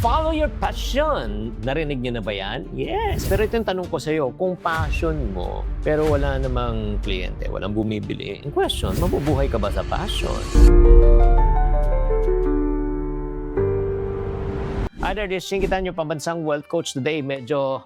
Follow your passion. Narinig niyo na ba yan? Yes. Pero ito yung tanong ko sa'yo, kung passion mo, pero wala namang kliyente, walang bumibili, in question, mabubuhay ka ba sa passion? Other this, kita nyo, pambansang wealth coach today, medyo,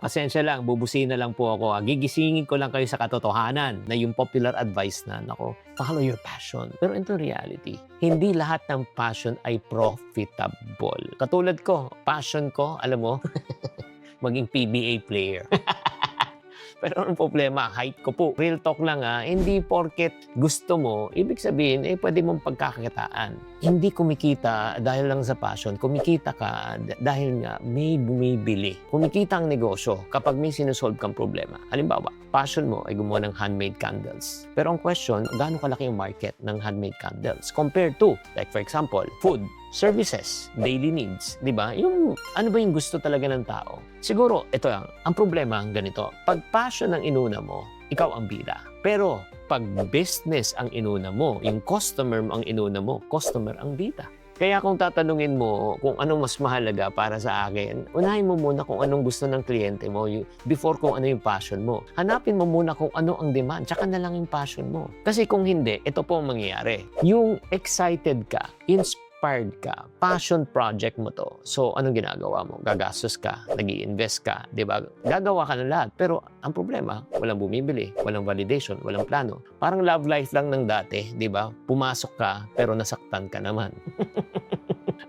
pasensya lang, bubusina lang po ako. Gigisingin ko lang kayo sa katotohanan na yung popular advice na, nako, follow your passion. Pero into reality, hindi lahat ng passion ay profitable. Katulad ko, passion ko, alam mo, maging PBA player. Pero ang problema, height ko po. Real talk lang hindi porket gusto mo, ibig sabihin, pwede mong pagkakakitaan. Hindi kumikita dahil lang sa passion. Kumikita ka dahil nga may bumibili. Kumikita ang negosyo kapag may sinusolve kang problema. Halimbawa, passion mo ay gumawa ng handmade candles. Pero ang question, gaano kalaki yung market ng handmade candles compared to, like for example, food, services, daily needs, di ba? Yung ano ba yung gusto talaga ng tao? Siguro, ito lang, ang problema ang ganito. Pag passion ang inuna mo, ikaw ang bida. Pero pag business ang inuna mo, yung customer ang inuna mo, customer ang bida. Kaya kung tatanungin mo kung anong mas mahalaga para sa akin, unahin mo muna kung anong gusto ng kliyente mo before kung ano yung passion mo. Hanapin mo muna kung ano ang demand, tsaka na lang yung passion mo. Kasi kung hindi, ito po ang mangyayari. Yung excited ka, inspired ka, passion project mo to. So, anong ginagawa mo? Gagastos ka, nag-i-invest ka, di ba? Gagawa ka ng lahat. Pero, ang problema, walang bumibili, walang validation, walang plano. Parang love life lang ng dati, di ba? Pumasok ka, pero nasaktan ka naman.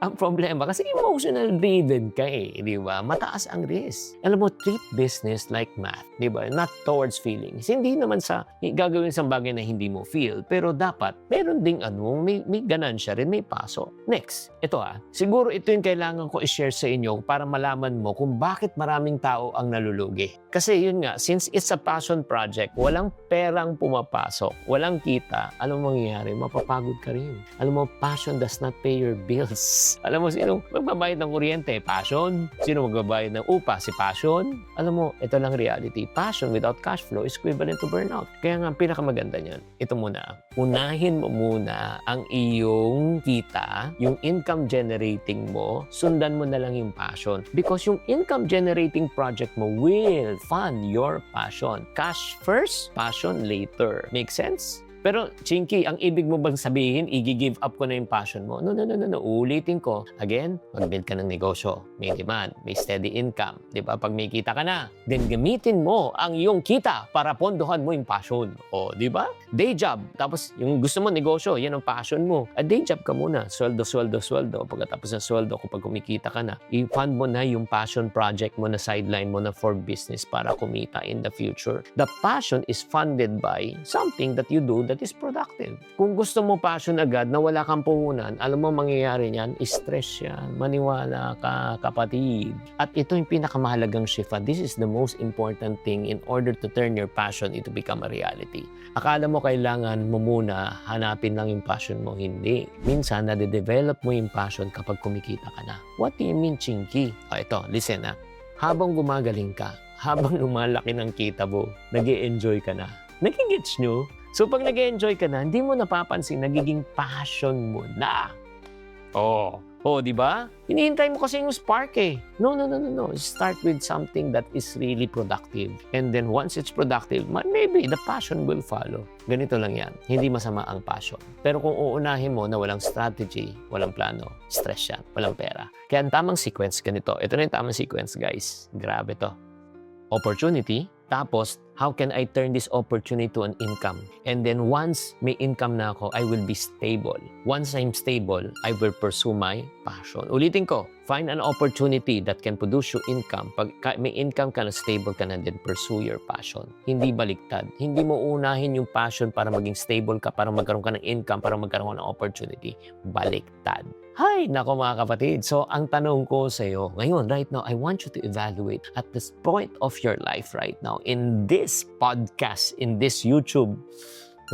Ang problema, kasi emotional driven ka di ba? Mataas ang risk. Alam mo, treat business like math, di ba? Not towards feelings. Hindi naman sa gagawin sa bagay na hindi mo feel, pero dapat meron ding may ganansya rin, may paso. Next, ito siguro ito yung kailangan ko i-share sa inyo para malaman mo kung bakit maraming tao ang nalulugi. Kasi yun nga, since it's a passion project, walang perang pumapasok, walang kita, alam mo mangyayari, mapapagod ka rin. Alam mo, passion does not pay your bills. Alam mo, sino magbabayad ng kuryente? Passion. Sino magbabayad ng upa? Si passion. Alam mo, ito lang reality. Passion without cash flow is equivalent to burnout. Kaya nga, ang pinakamaganda niyan, ito muna. Unahin mo muna ang iyong kita, yung income generating mo, sundan mo na lang yung passion. Because yung income generating project mo will fund your passion. Cash first, passion later. Make sense? Pero, Chinky, ang ibig mo bang sabihin, i-give up ko na yung passion mo? No. Uulitin ko. Again, mag-build ka ng negosyo. May demand, may steady income. Di ba? Pag may kita ka na, then gamitin mo ang iyong kita para pondohan mo yung passion. O, di ba? Day job. Tapos, yung gusto mo negosyo, yan ang passion mo. A day job ka muna. Sweldo. Pagkatapos ng sweldo, kapag kumikita ka na, i-fund mo na yung passion project mo na sideline mo na for business para kumita in the future. The passion is funded by something that you do that is productive. Kung gusto mo passion agad na wala kang puhunan, alam mo mangyayari niyan, stress yan. Maniwala ka, kapatid. At ito yung pinakamahalagang shift. This is the most important thing in order to turn your passion into become a reality. Akala mo kailangan mo muna hanapin lang yung passion mo. Hindi. Minsan, nade-develop mo yung passion kapag kumikita ka na. What do you mean, Chinky? Ito, listen Habang gumagaling ka, habang lumalaki ng kita mo, nag-e-enjoy ka na. Nagigets nyo? So, pag nag-enjoy ka na, hindi mo napapansin, nagiging passion mo na. di ba? Hinihintay mo kasi yung spark No. Start with something that is really productive. And then once it's productive, maybe the passion will follow. Ganito lang yan. Hindi masama ang passion. Pero kung uunahin mo na walang strategy, walang plano, stress yan, walang pera. Kaya ang tamang sequence, ganito. Ito na yung tamang sequence, guys. Grabe to. Opportunity. Tapos, how can I turn this opportunity to an income? And then once may income na ako, I will be stable. Once I'm stable, I will pursue my passion. Ulitin ko, find an opportunity that can produce you income. Pag may income ka na, stable ka na, then pursue your passion. Hindi baliktad. Hindi mo unahin yung passion para maging stable ka, para magkaroon ka ng income, para magkaroon ka ng opportunity. Baliktad. Hay, nako mga kapatid. So, ang tanong ko sa iyo, ngayon, right now, I want you to evaluate at this point of your life right now, in this podcast, in this YouTube,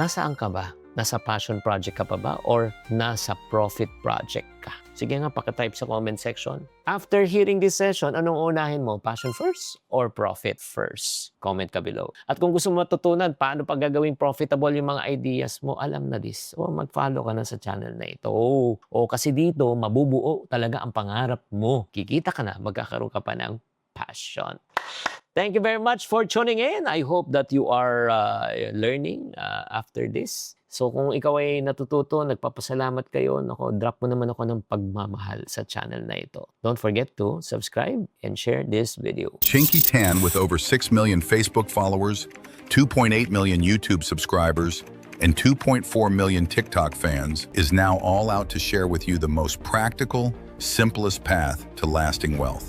nasaan ka ba? Nasa passion project ka pa ba? Or nasa profit project ka? Sige nga, pakitype sa comment section. After hearing this session, anong unahin mo? Passion first or profit first? Comment ka below. At kung gusto mo matutunan paano pag gagawing profitable yung mga ideas mo, alam na this. O mag-follow ka na sa channel na ito. O kasi dito, mabubuo talaga ang pangarap mo. Kikita ka na, magkakaroon ka pa ng passion. Thank you very much for tuning in. I hope that you are learning after this. So kung ikaw ay natututo, nagpapasalamat kayo, drop mo naman ako ng pagmamahal sa channel na ito. Don't forget to subscribe and share this video. Chinky Tan, with over 6 million Facebook followers, 2.8 million YouTube subscribers, and 2.4 million TikTok fans, is now all out to share with you the most practical, simplest path to lasting wealth.